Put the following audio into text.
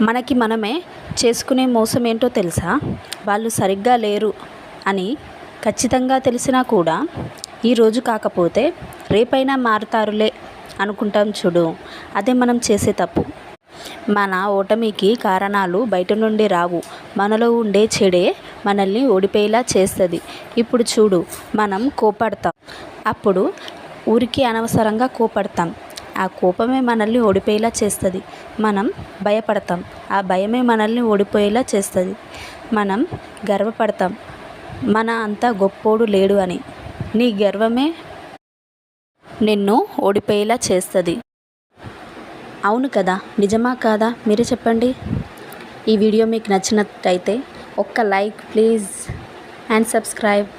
మనకి మనమే చేసుకునే మోసం ఏంటో తెలుసా? వాళ్ళు సరిగ్గా లేరు అని ఖచ్చితంగా తెలిసినా కూడా ఈరోజు కాకపోతే రేపైనా మారుతారులే అనుకుంటాం చూడు, అదే మనం చేసే తప్పు. మన ఓటమికి కారణాలు బయట నుండి రావు, మనలో ఉండే చెడే మనల్ని ఓడిపోయేలా చేస్తుంది. ఇప్పుడు చూడు, మనం కోపడతాం, అప్పుడు ఊరికి అనవసరంగా కోపడతాం, ఆ కోపమే మనల్ని ఓడిపోయేలా చేస్తుంది. మనం భయపడతాం, ఆ భయమే మనల్ని ఓడిపోయేలా చేస్తుంది. మనం గర్వపడతాం, మన అంత గొప్పోడు లేడు అని, నీ గర్వమే నిన్ను ఓడిపోయేలా చేస్తుంది. అవును కదా, నిజమా కాదా మీరే చెప్పండి. ఈ వీడియో మీకు నచ్చినట్టయితే ఒక్క లైక్ ప్లీజ్ అండ్ సబ్స్క్రైబ్.